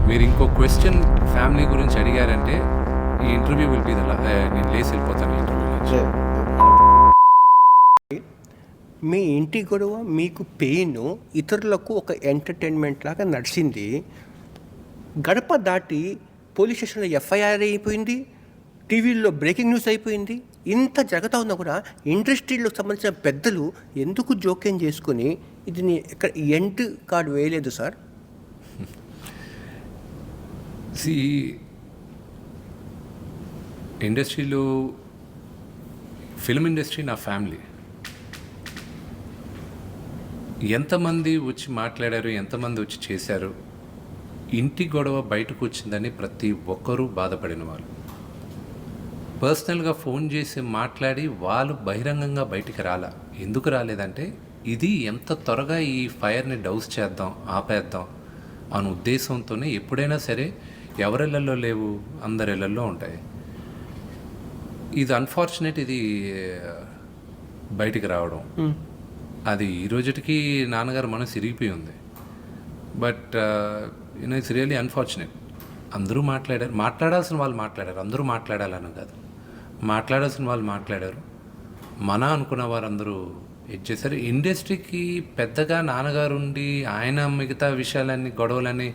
మీరు ఇంకో question family గురించి అడిగారంటే ఈ ఇంటర్వ్యూ విల్ బి నేను లేసి వెళ్ళిపోతాను ఈ ఇంటర్వ్యూ నుంచి. మీ ఇంటి గొడవ మీకు పెయిన్ ఇతరులకు ఒక ఎంటర్టైన్మెంట్ లాగా నడిచింది. గడప దాటి పోలీస్ స్టేషన్లో ఎఫ్ఐఆర్ అయిపోయింది, టీవీల్లో బ్రేకింగ్ న్యూస్ అయిపోయింది. ఇంత జరుగుతూ ఉన్నా కూడా ఇండస్ట్రీలకు సంబంధించిన పెద్దలు ఎందుకు జోక్యం చేసుకొని ఇది ఇక్కడ ఎండ్ కార్డు వేయలేదు సార్? ఇండస్ట్రీలో ఫిల్మ్ ఇండస్ట్రీ నా ఫ్యామిలీ. ఎంతమంది వచ్చి మాట్లాడారు, ఎంతమంది వచ్చి చేశారు, ఇంటి గొడవ బయటకు వచ్చిందని ప్రతి ఒక్కరూ బాధపడిన వాళ్ళు. పర్సనల్గా ఫోన్ చేసి మాట్లాడి వాళ్ళు బహిరంగంగా బయటికి ఎందుకు రాలేదంటే ఇది ఎంత త్వరగా ఈ ఫైర్ని డౌస్ చేద్దాం, ఆపేద్దాం అనే ఉద్దేశంతోనే. ఎప్పుడైనా సరే ఎవరిళ్ళల్లో లేవు, అందరిళ్ళల్లో ఉంటాయి. ఇది అన్ఫార్చునేట్, ఇది బయటికి రావడం. అది ఈ రోజుకి నాన్నగారు మనసు ఇరిగిపోయి ఉంది. But it's really unfortunate. అందరూ మాట్లాడారు, మాట్లాడాల్సిన వాళ్ళు మాట్లాడారు. అందరూ మాట్లాడాలని కాదు, మాట్లాడాల్సిన వాళ్ళు మాట్లాడారు. మన అనుకున్న వారందరూ ఇది చేశారు. ఇండస్ట్రీకి పెద్దగా నాన్నగారు ఉండి ఆయన మిగతా విషయాలన్నీ గొడవలన్నీ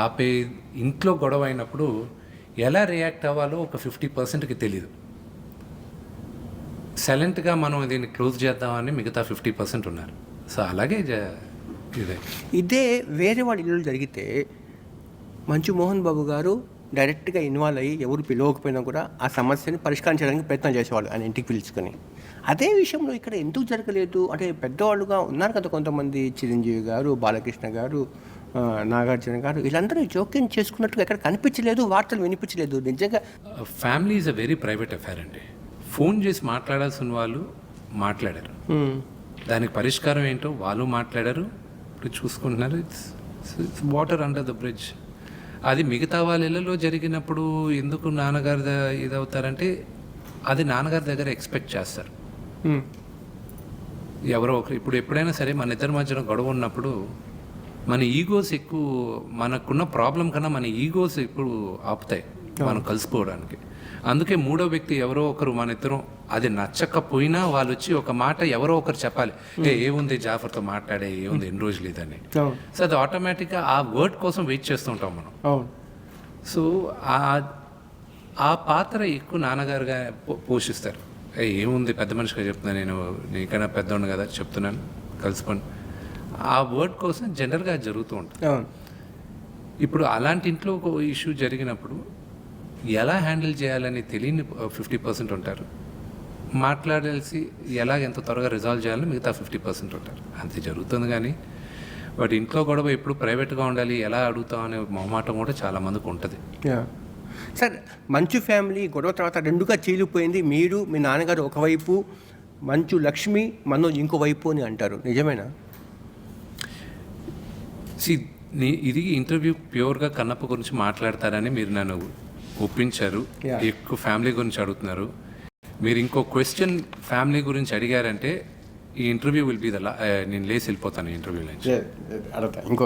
ఆపే, ఇంట్లో గొడవ అయినప్పుడు ఎలా రియాక్ట్ అవ్వాలో ఒక 50%కి తెలీదు. సైలెంట్గా మనం దీన్ని క్లోజ్ చేద్దామని మిగతా 50% ఉన్నారు. సో అలాగే ఇదే వేరే వాళ్ళ ఇల్లు జరిగితే మంచు మోహన్ బాబు గారు డైరెక్ట్గా ఇన్వాల్వ్ అయ్యి ఎవరు పిలవకపోయినా కూడా ఆ సమస్యని పరిష్కరించడానికి ప్రయత్నం చేసేవాళ్ళు ఆయన ఇంటికి పిలుచుకొని. అదే విషయంలో ఇక్కడ ఎందుకు జరగలేదు అంటే పెద్దవాళ్ళుగా ఉన్నారు కదా కొంతమంది, చిరంజీవి గారు, బాలకృష్ణ గారు, నాగార్జున గారు, వీళ్ళందరూ జోక్యం చేసుకున్నట్టుగా ఎక్కడ కనిపించలేదు, వార్తలు వినిపించలేదు. నిజంగా family is a very private affair అండి. ఫోన్ చేసి మాట్లాడాల్సిన వాళ్ళు మాట్లాడారు, దానికి పరిష్కారం ఏంటో వాళ్ళు మాట్లాడారు. ఇప్పుడు చూసుకుంటున్నారు, it's water under the bridge. అది మిగతా వాళ్ళ ఇళ్ళలో జరిగినప్పుడు ఎందుకు నాన్నగారి ఇదవుతారంటే అది నాన్నగారి దగ్గర ఎక్స్పెక్ట్ చేస్తారు. ఎవరో ఒకరు ఇప్పుడు ఎప్పుడైనా సరే మన ఇద్దరి మధ్యన గొడవ ఉన్నప్పుడు మన ఈగోస్ ఎక్కువ, మనకున్న ప్రాబ్లం కన్నా మన ఈగోస్ ఎక్కువ ఆపుతాయి మనం కలిసిపోవడానికి. అందుకే మూడో వ్యక్తి ఎవరో ఒకరు, మన ఇద్దరం అది నచ్చకపోయినా వాళ్ళు వచ్చి ఒక మాట ఎవరో ఒకరు చెప్పాలి, ఏముంది జాఫర్తో మాట్లాడే, ఏముంది ఎన్ని రోజులు ఇదని. సో అది ఆటోమేటిక్గా ఆ వర్డ్ కోసం వెయిట్ చేస్తుంటాం మనం. సో ఆ పాత్ర ఎక్కువ నాన్నగారుగా పోషిస్తారు. ఏముంది పెద్ద మనిషిగా చెప్తున్నా, నేను నీకైనా పెద్దోడు కదా చెప్తున్నాను, కలిసిపోండి. ఆ వర్డ్ కోసం జనరల్గా జరుగుతూ ఉంటుంది. ఇప్పుడు అలాంటి ఇంట్లో ఒక ఇష్యూ జరిగినప్పుడు ఎలా హ్యాండిల్ చేయాలని తెలియని 50% ఉంటారు. మాట్లాడాల్సి ఎలా ఎంత త్వరగా రిజాల్వ్ చేయాలని మిగతా 50% ఉంటారు. అంతే జరుగుతుంది. కానీ బట్ ఇంట్లో గొడవ ఎప్పుడు ప్రైవేట్గా ఉండాలి, ఎలా అడుగుతాం అనే మొహమాటం కూడా చాలామందికి ఉంటుంది. సార్, మంచు ఫ్యామిలీ గొడవ తర్వాత రెండుగా చీలిపోయింది. మీరు, మీ నాన్నగారు ఒకవైపు, మంచు లక్ష్మి, మనోజ్ ఇంకోవైపు అని అంటారు, నిజమేనా? ఇది ఇంటర్వ్యూ ప్యూర్గా కన్నప్ప గురించి మాట్లాడతారని మీరు నన్ను ఒప్పించారు. ఎక్కువ ఫ్యామిలీ గురించి అడుగుతున్నారు. మీరు ఇంకో క్వశ్చన్ ఫ్యామిలీ గురించి అడిగారంటే ఈ ఇంటర్వ్యూ విల్ బి నేను లేసి వెళ్ళిపోతాను ఈ ఇంటర్వ్యూ నుంచి. ఇంకో